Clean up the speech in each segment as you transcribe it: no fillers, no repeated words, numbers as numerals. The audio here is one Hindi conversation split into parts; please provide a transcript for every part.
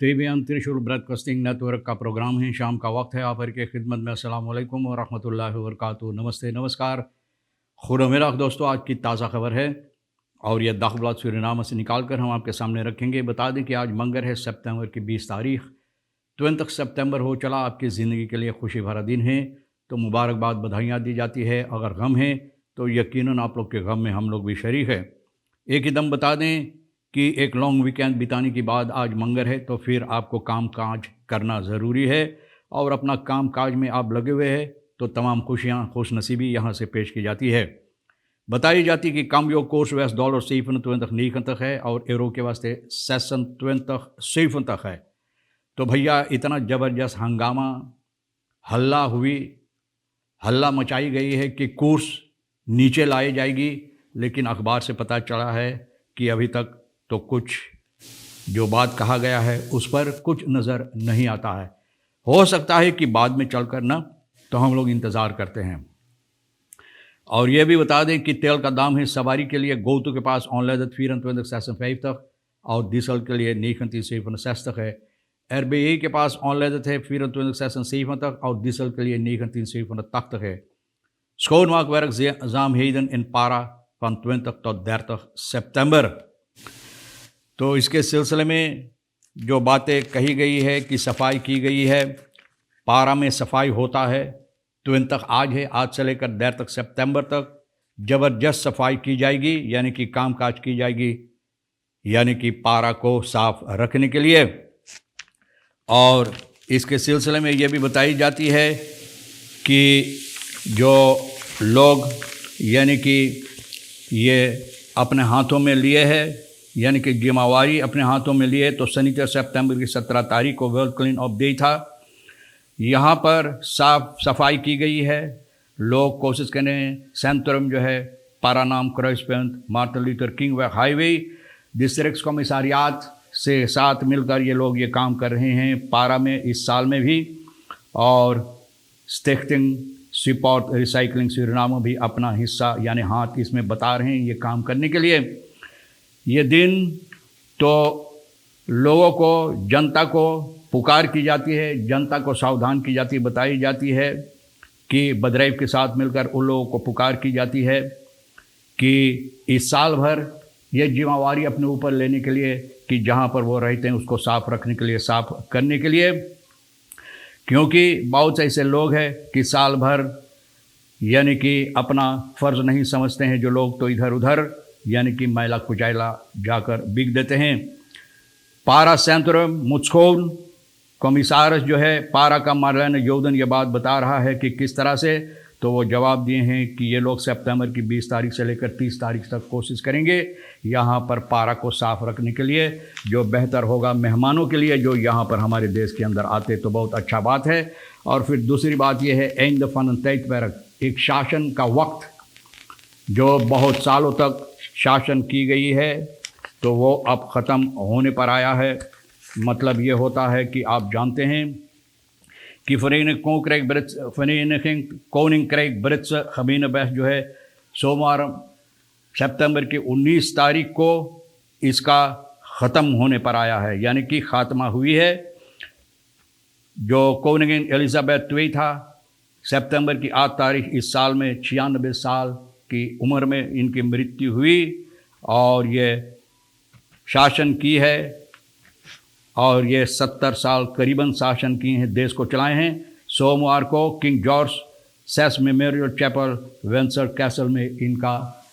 टीवीएन त्रिशूल ब्रॉडकास्टिंग नेटवर्क का प्रोग्राम है। शाम का वक्त है। आप हर के खिदमत में अस्सलाम वालेकुम व रहमतुल्लाहि व बरकातुहू। नमस्ते, नमस्कार, खुदा दोस्तों। आज की ताज़ा खबर है और यह दाखिल सूरीनाम से निकाल कर हम आपके सामने रखेंगे। बता दें कि आज मंगर है, सितंबर की 20 तारीख। 20 सितंबर हो चला। आपकी ज़िंदगी के लिए खुशी भरा दिन है, तो मुबारकबाद, बधाइयाँ दी जाती है। अगर गम है तो यकीनन आप लोग के गम में हम लोग भी शरीक है। एक ही दम बता दें कि एक लॉन्ग वीकेंड बिताने के बाद आज मंगर है, तो फिर आपको काम काज करना ज़रूरी है और अपना काम काज में आप लगे हुए हैं तो तमाम खुशियाँ, खुश नसीबी यहाँ से पेश की जाती है। बताई जाती कि cambio koers was $27.90 है और यूरो के वास्ते 26.70 है। तो भैया इतना ज़बरदस्त हंगामा, हल्ला मचाई गई है कि कोर्स नीचे लाई जाएगी, लेकिन अखबार से पता चला है कि अभी तक तो कुछ जो बात कहा गया है उस पर कुछ नज़र नहीं आता है। हो सकता है कि बाद में चलकर ना, तो हम लोग इंतज़ार करते हैं। और ये भी बता दें कि तेल का दाम है सवारी के लिए गोतु के पास ऑनलाइन 24,56 और डीजल के लिए 19,67 है। RBI के पास ऑनलाइन थे 24,76 और डीजल के लिए 19,87 है। Schoonmaakwerk zaamheden in Para van 20 tot 30 सितंबर। तो इसके सिलसिले में जो बातें कही गई है कि सफाई की गई है, पारा में सफाई होता है। 20 तक आज है, आज से लेकर 30 सितंबर तक ज़बरदस्त सफाई की जाएगी, यानी कि कामकाज की जाएगी, यानी कि पारा को साफ रखने के लिए। और इसके सिलसिले में ये भी बताई जाती है कि जो लोग यानी कि ये अपने हाथों में लिए है, यानी कि जिम्मेवारी अपने हाथों में लिए, तो शनिवार सितंबर की 17 तारीख को वर्ल्ड क्लीन अप डे था। यहाँ पर साफ सफाई की गई है। लोग कोशिश करें सेंट्रम जो है पारानाम क्रॉसपेंट मार्टिन लूथर किंग वे हाईवे डिस्ट्रिक्ट कमिश्नरियात से साथ मिलकर ये लोग ये काम कर रहे हैं पारा में इस साल में भी। और स्टिखटिंग सपोर्ट रिसाइकलिंग सूरीनाम भी अपना हिस्सा यानी हाथ इसमें बता रहे हैं ये काम करने के लिए। ये दिन तो लोगों को, जनता को पुकार की जाती है, जनता को सावधान की जाती, बताई जाती है कि बदरैब के साथ मिलकर उन लोगों को पुकार की जाती है कि इस साल भर ये जिम्मेवारी अपने ऊपर लेने के लिए कि जहाँ पर वो रहते हैं उसको साफ़ रखने के लिए, साफ़ करने के लिए। क्योंकि बहुत ऐसे लोग हैं कि साल भर यानी कि अपना फ़र्ज़ नहीं समझते हैं जो लोग, तो इधर उधर यानी कि मैला कुचैला जाकर बिक देते हैं। पारा सेंट्रम मुस्कोन कमिसारस जो है पारा का मार्लेन योदन ये बात बता रहा है कि किस तरह से, तो वो जवाब दिए हैं कि ये लोग सितंबर की 20 तारीख से लेकर 30 तारीख तक कोशिश करेंगे यहाँ पर पारा को साफ़ रखने के लिए, जो बेहतर होगा मेहमानों के लिए जो यहाँ पर हमारे देश के अंदर आते, तो बहुत अच्छा बात है। और फिर दूसरी बात यह है एंड फन तैतबरक, एक शासन का वक्त जो बहुत सालों तक शासन की गई है, तो वो अब ख़त्म होने पर आया है। मतलब ये होता है कि आप जानते हैं कि Vereniging Koninkrijk Britse Gemeenebest जो है सोमवार सितंबर की 19 तारीख को इसका ख़त्म होने पर आया है, यानी कि ख़ात्मा हुई है। जो कोनिंग एलिजाबेथ II था, सितंबर की 8 तारीख इस साल में 96 साल की उम्र में इनकी मृत्यु हुई और ये शासन की है और ये 70 साल करीबन शासन किए हैं, देश को चलाए हैं। सोमवार को किंग जॉर्ज सेस मेमोरियल चैपल विंडसर कैसल में इनका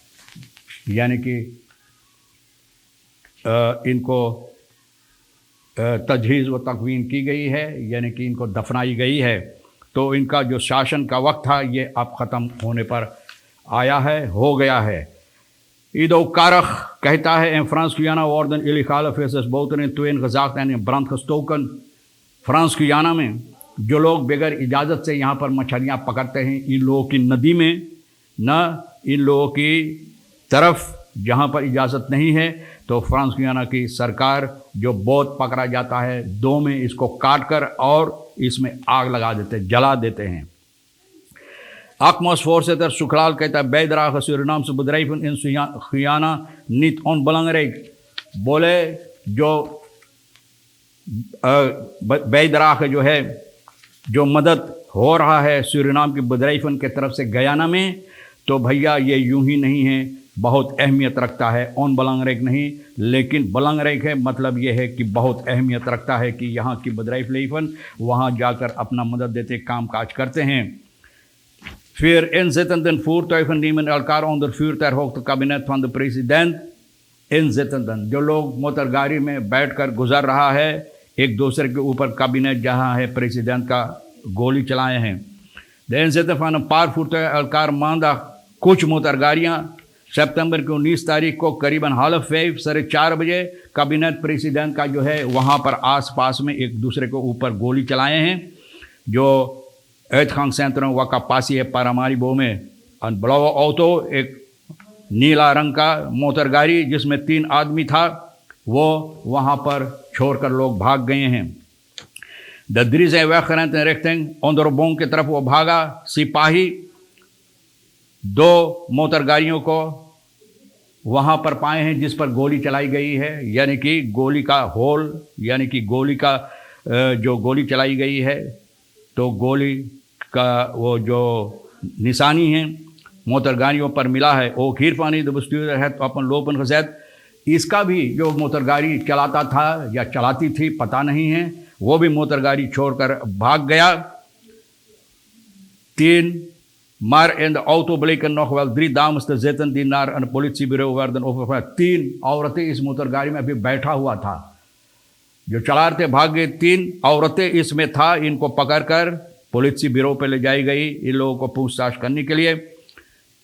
यानी कि इनको तजहीज़ व तकवीन की गई है, यानी कि इनको दफनाई गई है। तो इनका जो शासन का वक्त था ये अब ख़त्म होने पर आया है, हो गया है। Ido Karach कहता है in Frans Guyana worden illegale vissers boten in tweeën gezaagd en in brand gestoken। France Guyana में जो लोग बगैर इजाज़त से यहाँ पर मछलियाँ पकड़ते हैं, इन लोगों की नदी में न इन लोगों की तरफ जहाँ पर इजाज़त नहीं है, तो फ्रांस गुयाना की सरकार जो बोट पकड़ा जाता है, दो में इसको काट कर और इसमें आग लगा देते, जला देते हैं। Akmos-voorzitter Soeklaal कहता है bijdrage Surinaamse bedrijven in Guyana niet onbelangrijk। बोले जो बेदराख जो है, जो मदद हो रहा है सूरीनाम की बदराइफन के तरफ से गयाना में, तो भैया ये यूं ही नहीं है, बहुत अहमियत रखता है। ऑन बलंगरेक नहीं, लेकिन बलंगरेक है, मतलब ये है कि बहुत अहमियत रखता है कि यहाँ की बदराइफ लेफन वहाँ जाकर अपना मदद देते, काम काज करते हैं। फिर inzittenden voertuigen nemen elkaar onder vuur ter hoogte kabinet van de president inzittenden, जो लोग मोटर गाड़ी में बैठकर गुजर रहा है, एक दूसरे के ऊपर कैबिनेट जहाँ है प्रेसिडेंट का गोली चलाए हैं। De inzitter van een paar voertuigen elkaar maandag, कुछ मोटर गाड़ियाँ सितंबर की 19 तारीख को करीबन 4:30 4:30 बजे कैबिनेट प्रेसिडेंट का जो है वहाँ पर आसपास में एक दूसरे के ऊपर गोली चलाए हैं। जो uitgangscentrum Wakapasi है पारामारीबो में, और ब्लॉव ऑटो एक नीला रंग का मोटर गाड़ी जिसमें 3 आदमी था, वो वहाँ पर छोड़कर लोग भाग गए हैं। De drie zijn weggerend in richting Onderbong की तरफ वो भागा। सिपाही 2 मोटर गाड़ियों को वहाँ पर पाए हैं जिस पर गोली चलाई गई है, यानी कि गोली का होल, यानी कि गोली का जो गोली चलाई गई है, तो गोली का वो जो निशानी है मोटर गाड़ियों पर मिला है। ओ खीरफानी दबस्तूर है तो अपन लोपन खजैद, इसका भी जो मोटर गाड़ी चलाता था या चलाती थी पता नहीं है, वो भी मोटर गाड़ी छोड़कर भाग गया। 3 Maar in de auto bleken nog wel 3 dames te zitten die naar een politiebureau werden overgebracht। 3 औरतें इस मोटर गाड़ी में अभी बैठा हुआ था, जो चला रहे थे भाग गए। 3 औरतें इसमें था, इनको पकड़कर पुलिस ब्यूरो पे ले जाई गई इन लोगों को पूछताछ करने के लिए।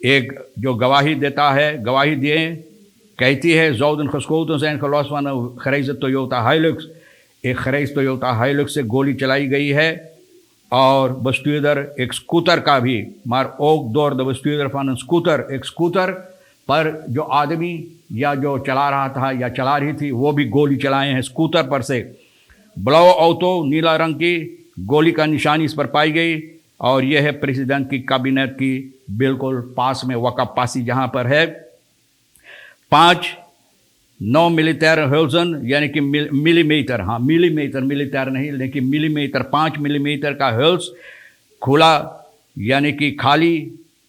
एक जो गवाही देता है, गवाही दिए, कहती है zouden geschoten zijn gelost van een grijze Toyota Hilux, एक खरीज टोयोटा हाइलक्स से गोली चलाई गई है। और बस्तुदर एक स्कूटर का भी मार ओक दौर द बस्तुदर फान स्कूटर, एक स्कूटर पर जो आदमी या जो चला रहा था या चला रही थी वो भी गोली चलाए हैं स्कूटर पर से। ब्लॉव ऑटो नीला रंग की गोली का निशानी इस पर पाई गई, और यह है प्रेसिडेंट की कैबिनेट की बिल्कुल पास में वकापासी जहाँ पर है। 5 9 मिलिटर हल्सन, यानी कि मिलीमीटर, हाँ मिलीमीटर, मिलिटर नहीं लेकिन मिलीमीटर, 5 मिलीमीटर का हल्स खुला, यानी कि खाली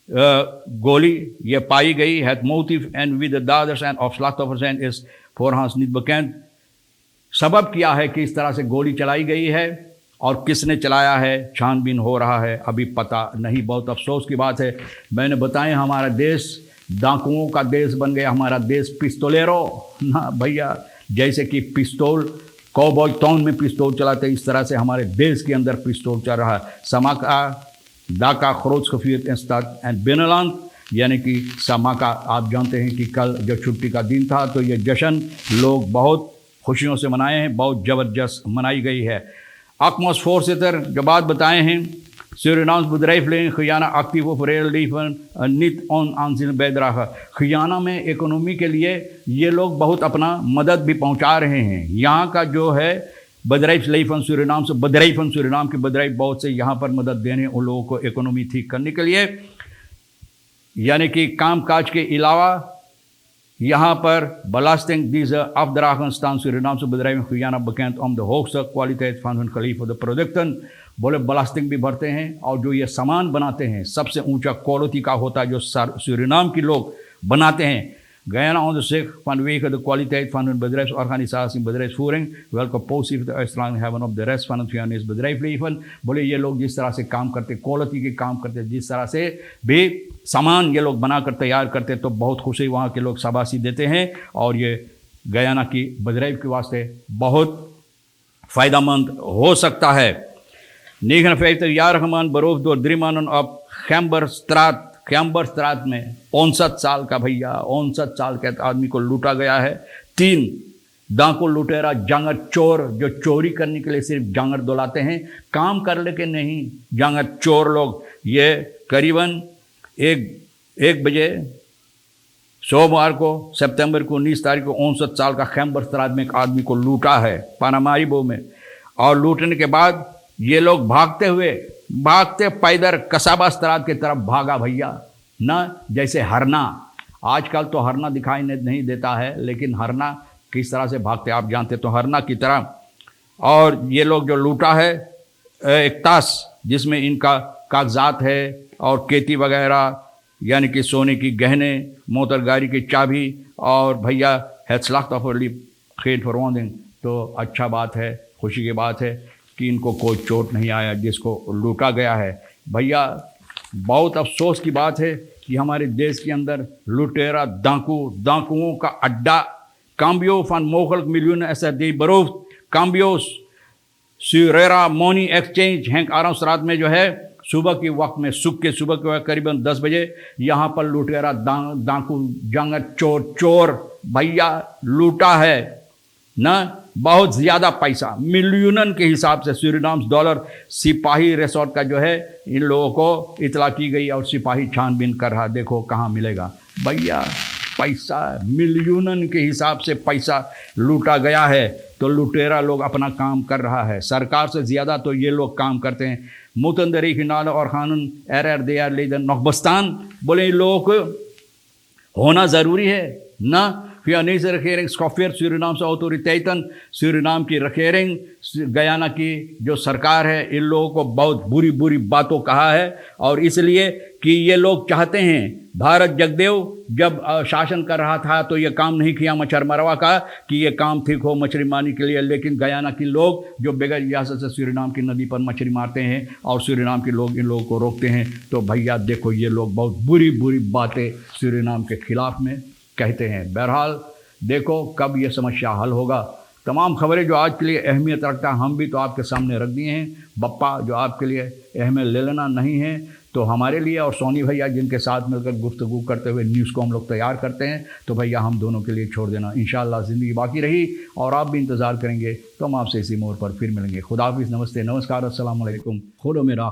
गोली ये पाई गई है। मोटिव एंड विद द दादर्स एंड ऑफ slachtoffers एंड इस voorhands niet bekend। सबब क्या है कि इस तरह से गोली चलाई गई है और किसने चलाया है, छानबीन हो रहा है, अभी पता नहीं। बहुत अफसोस की बात है, मैंने बताया हमारा देश डाकुओं का देश बन गया, हमारा देश पिस्तौलेरो ना भैया, जैसे कि पिस्तौल कौबॉय टाउन में पिस्तौल चलाते, इस तरह से हमारे देश के अंदर पिस्तौल चल रहा है। समाका दाका खरोज खफीर इंस्टाट एंड बिनलान, यानी कि समाका आप जानते हैं कि कल जो छुट्टी का दिन था तो ये जश्न लोग बहुत खुशियों से मनाए हैं, बहुत ज़बरदस्त मनाई गई है। Akmos voorzitter, जो बात बताए हैं, Surinaams bedrijfsleven Guyana actief op reëel leven niet onaanzienlijk bijdragen। Guyana में इकोनॉमी के लिए ये लोग बहुत अपना मदद भी पहुंचा रहे हैं। यहाँ का जो है bedrijfsleven सूरीनाम से, bedrijven सूरीनाम की bedrijf बहुत से यहाँ पर मदद देने उन लोगों को इकोनॉमी ठीक करने के लिए, यानी कि काम काज के अलावा यहाँ पर belasting die ze afdragen staan Surinaamse bedrijven Guyana bekend om de hoogste kwaliteit van hun geleverde producten। बोले belasting भी भरते हैं और जो ये सामान बनाते हैं सबसे ऊंचा क्वालिटी का होता है जो सूरीनाम के लोग बनाते हैं। Guyana onder zich vanwege de kwaliteit van hun bedrijfsorganisatie en bedrijfsvoering, welke positieve uitstraling hebben op de rest van het Guyanese bedrijfsleven। बोले ये लोग जिस तरह से काम करते, क्वालिटी के काम करते, जिस तरह से भी सामान ये लोग बनाकर तैयार करते, तो बहुत खुशी वहाँ के लोग शाबाशी देते हैं, और ये गयाना की bedrijf के वास्ते बहुत फ़ायदेमंद हो सकता है। 59-jarige man beroofd door 3 mannen op Gemberstraat में 59 साल का भैया, 59 साल के आदमी को लूटा गया है। 3 डाकू लुटेरा जांगर चोर, जो चोरी करने के लिए सिर्फ जांगर दुलाते हैं, काम कर लेके नहीं, जांगर चोर लोग। ये करीबन 1 बजे सोमवार को सितंबर को 19 तारीख को 59 साल का खैम्बरस्त्राद में एक आदमी को लूटा है पारामारीबो में। और लूटने के बाद ये लोग भागते पैदल कसाबास्त्राद की तरफ भागा भैया ना, जैसे हरना। आजकल तो हरना दिखाई नहीं देता है, लेकिन हरना किस तरह से भागते आप जानते, तो हरना की तरह। और ये लोग जो लूटा है एक ताश जिसमें इनका कागजात है और खेती वगैरह यानी कि सोने की गहने, मोटर गाड़ी की चाबी और भैया हेस्लाख्त ऑफ खेत फरवंदिंग। तो अच्छा बात है, खुशी की बात है कि इनको कोई चोट नहीं आया जिसको लूटा गया है। भैया बहुत अफसोस की बात है कि हमारे देश के अंदर लुटेरा डाकुओं का अड्डा काम्बियो फन मोगल मिलियन ऐसा दे बरोफ काम्बियोस सुरेरा मोनी एक्सचेंज हैंक आराम रात में जो है सुबह के वक्त में सुबह के वक्त करीबन 10 बजे यहाँ पर लुटेरा डाकू जंग चोर भैया लूटा है ना बहुत ज़्यादा पैसा मिलियन के हिसाब से सूरीनाम डॉलर। सिपाही रिसोर्ट का जो है इन लोगों को इतला की गई और सिपाही छानबीन कर रहा, देखो कहाँ मिलेगा भैया पैसा, मिलियन के हिसाब से पैसा लूटा गया है। तो लुटेरा लोग अपना काम कर रहा है, सरकार से ज़्यादा तो ये लोग काम करते हैं। मुतंदरी हिनाल और खानून एर दे लेदर नकबस्तान बोले इन लोगों को होना ज़रूरी है ना। फिर नहीं से रखें स्कॉफियर सूरीनाम से ऑथोरिटेटन सूरीनाम की रखें गयाना की जो सरकार है इन लोगों को बहुत बुरी बुरी बातों कहा है। और इसलिए कि ये लोग चाहते हैं, भारत जगदेव जब शासन कर रहा था तो ये काम नहीं किया मच्छर मरवा का कि ये काम ठीक हो मछली मारने के लिए, लेकिन गयाना के लोग जो बगैर इजाज़त से सूरीनाम की नदी पर मछली मारते हैं और सूरीनाम के लोग इन लोगों को रोकते हैं। तो भैया देखो ये लोग बहुत बुरी बुरी बातें सूरीनाम के खिलाफ में कहते हैं। बहरहाल देखो कब ये समस्या हल होगा। तमाम खबरें जो आज के लिए अहमियत रखता है हम भी तो आपके सामने रख दिए हैं। बप्पा जो आपके लिए अहमियत ले लेना नहीं है तो हमारे लिए और सोनी भैया जिनके साथ मिलकर गुफ्तगू करते हुए न्यूज़ को हम लोग तैयार करते हैं तो भैया हम दोनों के लिए छोड़ देना। इंशाअल्लाह ज़िंदगी बाकी रही और आप भी इंतज़ार करेंगे तो हम आपसे इसी मोड़ पर फिर मिलेंगे। खुदा हाफिज़, नमस्ते, नमस्कार, अस्सलाम वालेकुम, खुदा मेरा।